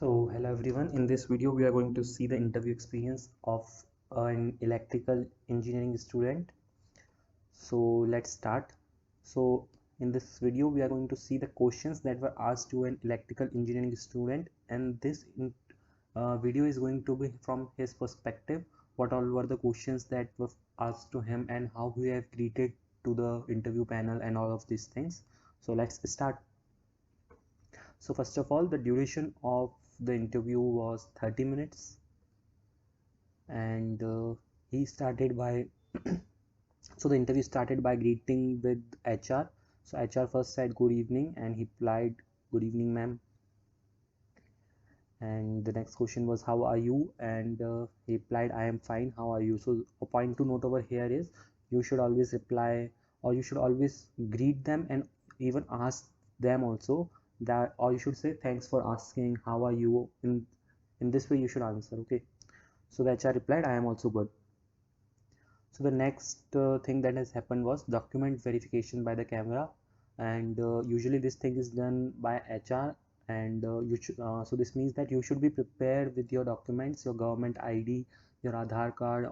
So hello everyone, in this video we are going to see the interview experience of an electrical engineering student. So let's start. So in this video we are going to see the questions that were asked to an electrical engineering student, and this video is going to be from his perspective, what all were the questions that were asked to him and how he have greeted to the interview panel and all of these things. So let's start. So first of all, the duration of the interview was 30 minutes, and he started by so the interview started by greeting with HR. So HR first said good evening, and he replied good evening ma'am. And the next question was how are you, and he replied I am fine, how are you? So a point to note over here is you should always reply, or you should always greet them and even ask them also that, or you should say thanks for asking how are you. In this way you should answer. Okay, so the HR replied I am also good. So the next thing that has happened was document verification by the camera, and usually this thing is done by HR, and so this means that you should be prepared with your documents, your government ID, your Aadhaar card,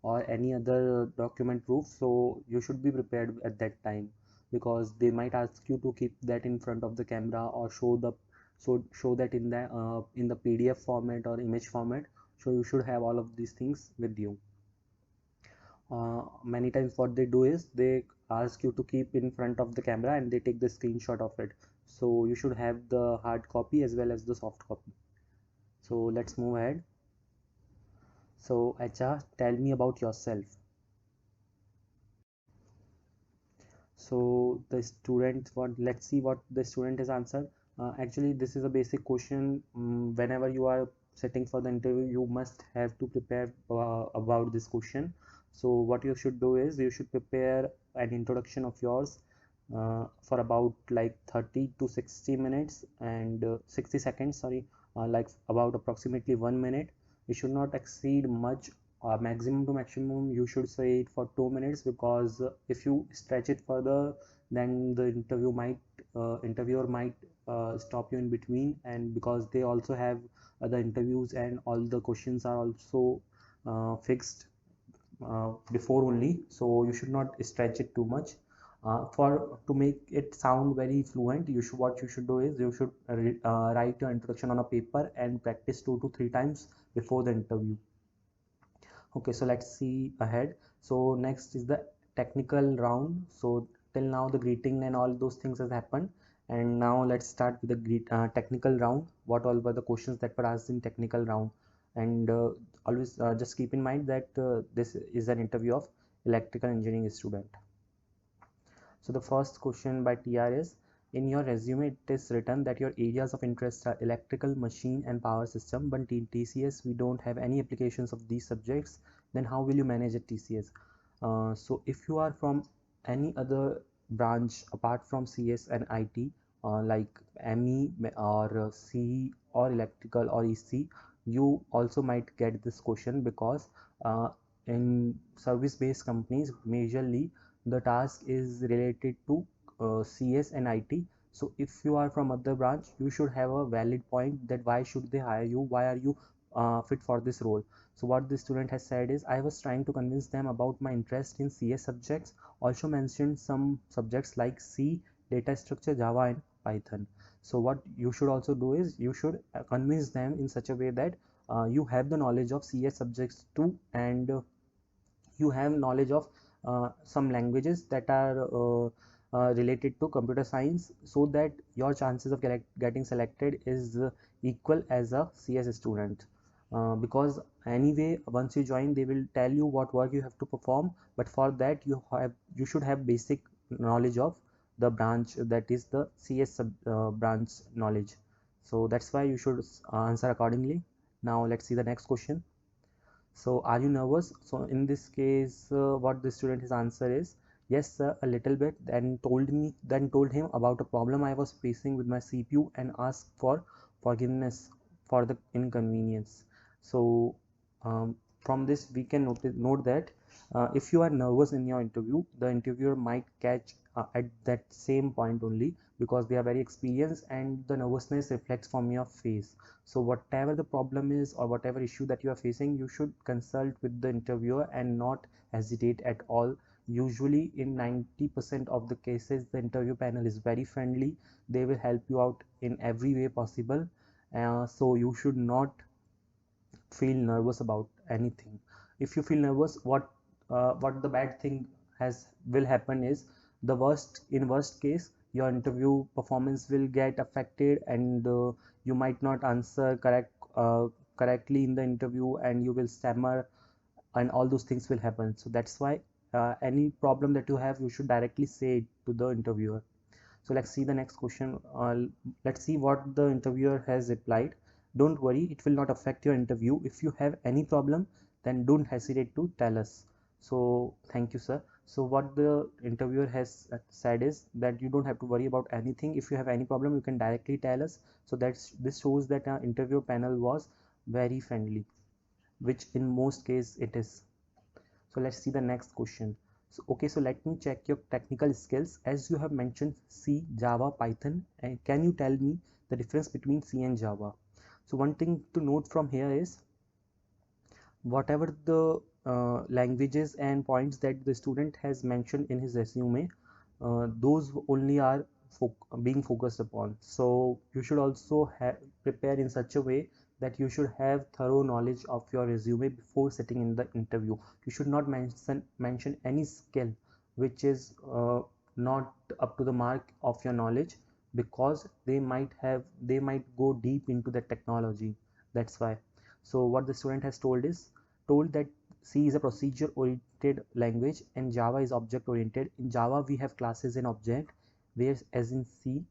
or any other document proof. So you should be prepared at that time, because they might ask you to keep that in front of the camera or show that in the PDF format or image format. So you should have all of these things with you. Many times what they do is they ask you to keep in front of the camera and they take the screenshot of it. So you should have the hard copy as well as the soft copy. So let's move ahead. So HR, tell me about yourself. So the student, let's see what the student has answered. Actually this is a basic question. Whenever you are sitting for the interview, you must have to prepare about this question. So what you should do is you should prepare an introduction of yours for about like 30 to 60 minutes and 60 seconds, sorry, like about approximately 1 minute. You should not exceed much. Maximum to maximum you should say it for 2 minutes, because if you stretch it further, then the interviewer might stop you in between, and because they also have other interviews and all the questions are also fixed before only, so you should not stretch it too much. For to make it sound very fluent, what you should do is you should write your introduction on a paper and practice 2 to 3 times before the interview. Okay, so let's see ahead. So next is the technical round. So till now the greeting and all those things has happened, and now let's start with the technical round. What all were the questions that were asked in technical round? And always just keep in mind that this is an interview of electrical engineering student. So the first question by TR is, in your resume it is written that your areas of interest are electrical, machine and power system, but in TCS we don't have any applications of these subjects. Then how will you manage at TCS? So if you are from any other branch apart from CS and IT, like ME or CE or electrical or EC, you also might get this question, because in service-based companies majorly the task is related to CS and IT. So if you are from other branch, you should have a valid point that why should they hire you, why are you fit for this role. So what the student has said is, I was trying to convince them about my interest in CS subjects, also mentioned some subjects like C, data structure, Java and Python. So what you should also do is you should convince them in such a way that you have the knowledge of CS subjects too, and you have knowledge of some languages that are related to computer science, so that your chances of getting selected is equal as a CS student. Because anyway once you join they will tell you what work you have to perform, but for that you should have basic knowledge of the branch, that is the CS branch knowledge. So that's why you should answer accordingly. Now let's see the next question. So are you nervous? So in this case what the student his answer is, yes sir, a little bit. Told him about a problem I was facing with my CPU and asked for forgiveness for the inconvenience. So from this we can note that If you are nervous in your interview, the interviewer might catch at that same point only, because they are very experienced and the nervousness reflects from your face. So whatever the problem is or whatever issue that you are facing, you should consult with the interviewer and not hesitate at all. Usually in 90% of the cases, the interview panel is very friendly. They will help you out in every way possible. So you should not feel nervous about anything. If you feel nervous, what the bad thing has will happen is, the worst case, your interview performance will get affected, and you might not answer correctly in the interview, and you will stammer, and all those things will happen. So that's why any problem that you have, you should directly say it to the interviewer. So let's see the next question. Let's see what the interviewer has replied. Don't worry, it will not affect your interview. If you have any problem, then don't hesitate to tell us. So thank you, sir. So what the interviewer has said is that you don't have to worry about anything. If you have any problem, you can directly tell us. So this shows that our interview panel was very friendly, which in most case it is. So let's see the next question. So okay, so let me check your technical skills. As you have mentioned C, Java, Python, and can you tell me the difference between C and Java? So one thing to note from here is, whatever the languages and points that the student has mentioned in his resume, those only are being focused upon. So you should also prepare in such a way that you should have thorough knowledge of your resume before sitting in the interview. You should not mention any skill which is not up to the mark of your knowledge, because they might go deep into the technology. That's why. So what the student has told that C is a procedure oriented language and Java is object oriented. In Java we have classes and object, whereas as in C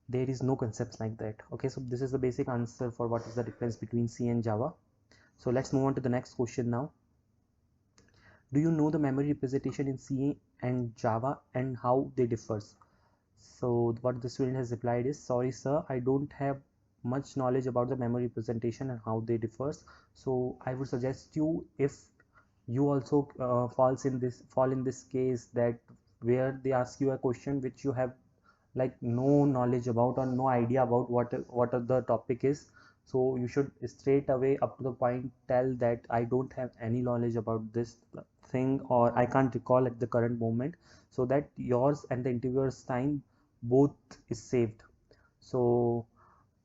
there is no concepts like that. Okay, so this is the basic answer for what is the difference between C and Java. So let's move on to the next question now. Do you know the memory representation in C and Java and how they differs? So what the student has replied is, sorry sir, I don't have much knowledge about the memory representation and how they differs. So I would suggest you, if you also fall in this case, that where they ask you a question which you have like no knowledge about or no idea about what the topic is, so you should straight away up to the point tell that I don't have any knowledge about this thing, or I can't recall at the current moment, so that yours and the interviewer's time both is saved. So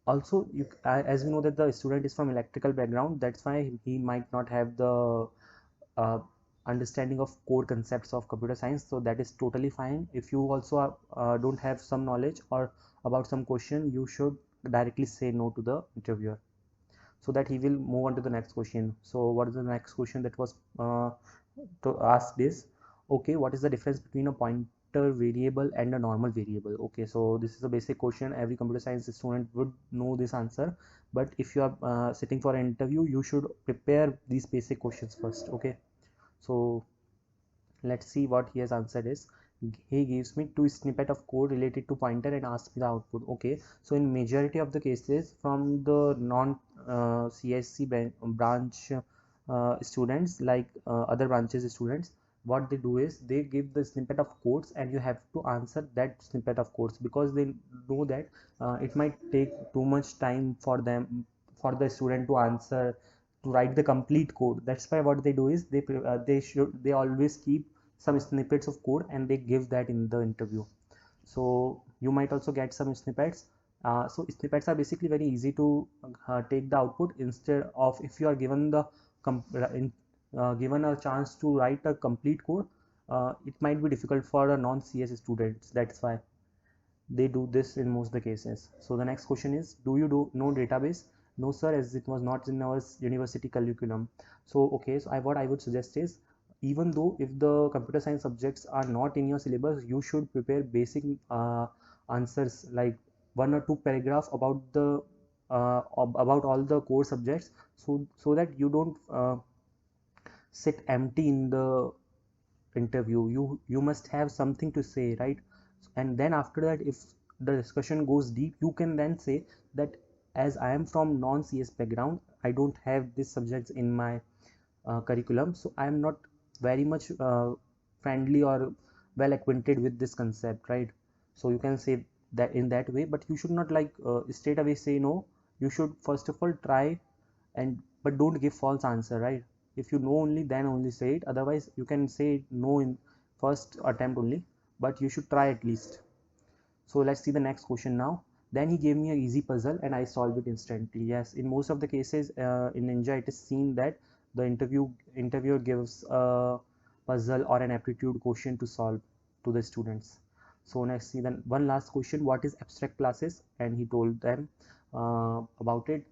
also as we know that the student is from electrical background, that's why he might not have the uh, understanding of core concepts of computer science, so that is totally fine. If you also don't have some knowledge or about some question, you should directly say no to the interviewer, so that he will move on to the next question. So what is the next question that was to ask this? Okay, what is the difference between a pointer variable and a normal variable? Okay, so this is a basic question, every computer science student would know this answer, but if you are sitting for an interview, you should prepare these basic questions first. Okay, so let's see what he has answered is, he gives me two snippet of code related to pointer and asks me the output. Okay, so in majority of the cases from the non CSC branch students, like other branches students, what they do is they give the snippet of codes and you have to answer that snippet of codes, because they know that it might take too much time for them, for the student to answer, to write the complete code. That's why what they do is they always keep some snippets of code and they give that in the interview. So you might also get some snippets. So snippets are basically very easy to take the output, instead of if you are given the given a chance to write a complete code, it might be difficult for a non-CS students. That's why they do this in most of the cases. So the next question is, do you know database? No sir, as it was not in our university curriculum. So okay, so what I would suggest is, even though if the computer science subjects are not in your syllabus, you should prepare basic answers, like one or two paragraph about the about all the core subjects, so that you don't sit empty in the interview. You must have something to say, right? And then after that, if the discussion goes deep, you can then say that, as I am from non CS background, I don't have these subjects in my curriculum, so I am not very much friendly or well acquainted with this concept, right? So you can say that in that way, but you should not like straight away say no. You should first of all try, and but don't give false answer, right? If you know only, then only say it. Otherwise you can say no in first attempt only, but you should try at least. So let's see the next question now. Then he gave me an easy puzzle and I solved it instantly. Yes, in most of the cases in Ninja, it is seen that the interviewer gives a puzzle or an aptitude question to solve to the students. So next, see then one last question: what is abstract classes? And he told them about it.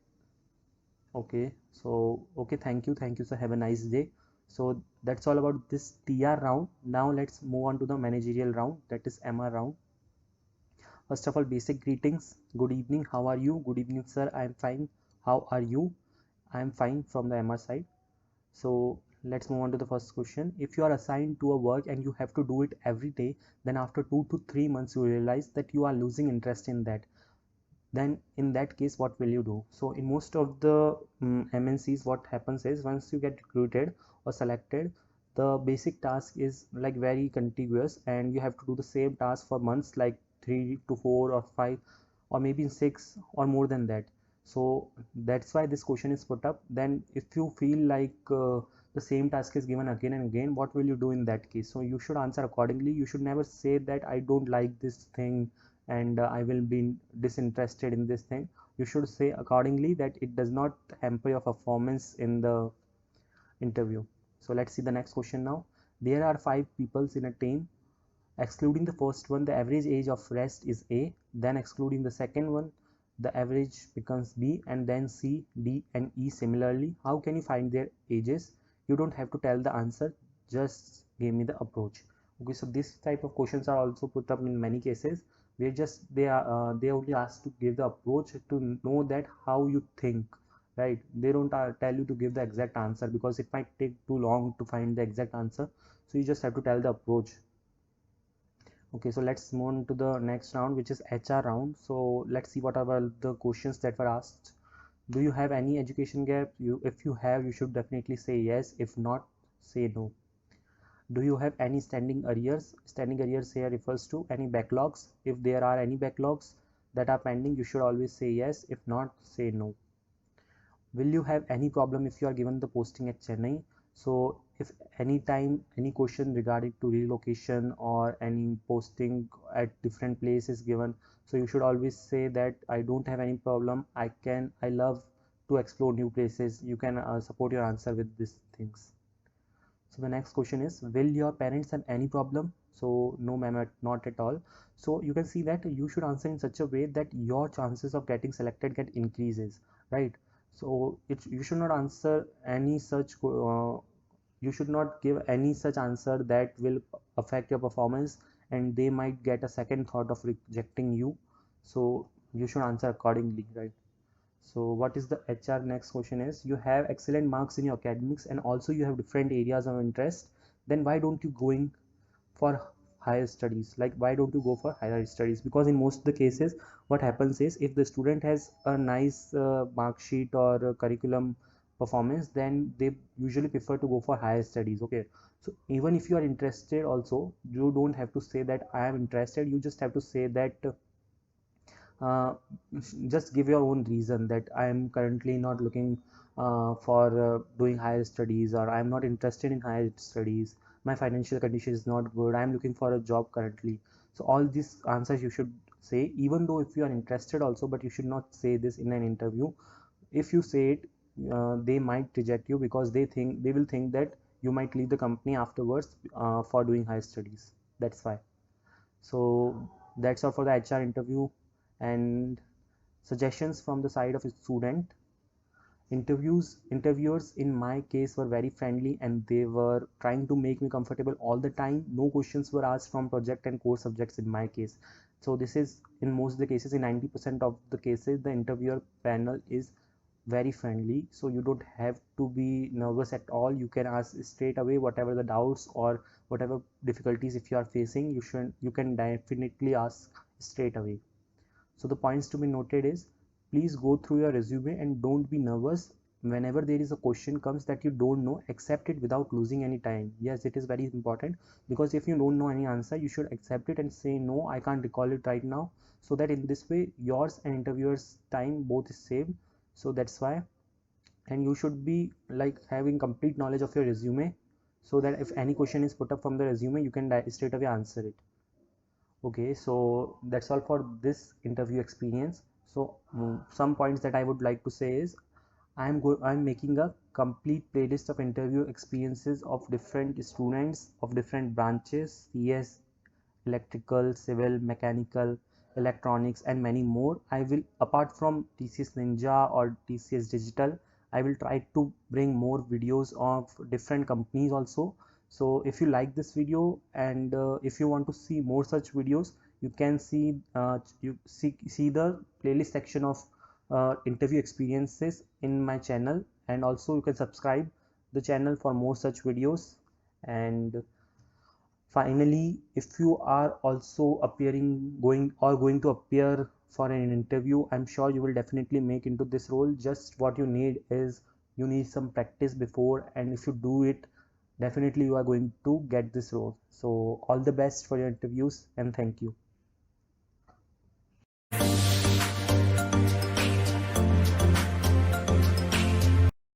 Okay, so okay, thank you, sir. Have a nice day. So that's all about this TR round. Now let's move on to the managerial round, that is MR round. First of all, basic greetings. Good evening. How are you? Good evening, sir. I am fine. How are you? I am fine from the MR side. So let's move on to the first question. If you are assigned to a work and you have to do it every day, then after 2 to 3 months you realize that you are losing interest in that. Then in that case, what will you do? So in most of the MNCs, what happens is once you get recruited or selected, the basic task is like very contiguous and you have to do the same task for months, like 3 to 4 or 5 or maybe 6 or more than that. So that's why this question is put up. Then if you feel like the same task is given again and again, what will you do in that case? So you should answer accordingly. You should never say that I don't like this thing and I will be disinterested in this thing. You should say accordingly that it does not hamper your performance in the interview. So let's see the next question now. There are 5 people in a team. Excluding the first one, the average age of rest is A. Then excluding the second one, the average becomes B, and then C, D, and E similarly. How can you find their ages? You don't have to tell the answer, just give me the approach. Okay, so this type of questions are also put up in many cases where just they only ask to give the approach to know that how you think, right? They don't tell you to give the exact answer because it might take too long to find the exact answer. So you just have to tell the approach. Okay, so let's move on to the next round, which is HR round. So let's see what are the questions that were asked. Do you have any education gap? If you have, you should definitely say yes. If not, say no. Do you have any standing arrears? Standing arrears here refers to any backlogs. If there are any backlogs that are pending, you should always say yes. If not, say no. Will you have any problem if you are given the posting at Chennai? So if any time any question regarding to relocation or any posting at different place is given, so you should always say that I don't have any problem. I love to explore new places. You can support your answer with these things. So the next question is, will your parents have any problem? So no ma'am, not at all. So you can see that you should answer in such a way that your chances of getting selected get increases, right? So you should not answer any such you should not give any such answer that will affect your performance and they might get a second thought of rejecting you. So you should answer accordingly, right? So what is the HR? Next question is, you have excellent marks in your academics and also you have different areas of interest. Then why don't you going for higher studies? Like why don't you go for higher studies? Because in most of the cases, what happens is if the student has a nice mark sheet or a curriculum performance, then they usually prefer to go for higher studies. Okay, so even if you are interested also, you don't have to say that I am interested. You just have to say that uh, just give your own reason that I am currently not looking for doing higher studies, or I am not interested in higher studies. My financial condition is not good. I am looking for a job currently. So all these answers you should say, even though if you are interested also, but you should not say this in an interview. If you say it, they might reject you because they will think that you might leave the company afterwards for doing higher studies. That's why. So that's all for the HR interview. And suggestions from the side of a student. Interviewers in my case were very friendly and they were trying to make me comfortable all the time. No questions were asked from project and core subjects in my case. So this is in most of the cases, in 90% of the cases, the interviewer panel is very friendly, so you don't have to be nervous at all. You can ask straight away whatever the doubts or whatever difficulties if you are facing. You can definitely ask straight away. So the points to be noted is, please go through your resume and don't be nervous. whenever there is a question comes that you don't know, accept it without losing any time. Yes, it is very important, because if you don't know any answer, you should accept it and say no, I can't recall it right now, so that in this way yours and interviewer's time both is saved. So that's why. And you should be like having complete knowledge of your resume, so that if any question is put up from the resume, you can straight away answer it. Okay, so that's all for this interview experience. So some points that I would like to say is, I'm making a complete playlist of interview experiences of different students of different branches: CS, electrical, civil, mechanical, electronics, and many more. I will, apart from TCS Ninja or TCS Digital, I will try to bring more videos of different companies also. So if you like this video, and if you want to see more such videos, you can see the playlist section of interview experiences in my channel, and also you can subscribe the channel for more such videos. And finally, if you are also going to appear for an interview, I'm sure you will definitely make into this role. Just what you need is, you need some practice before, and if you do it, definitely you are going to get this role. So all the best for your interviews, and thank you.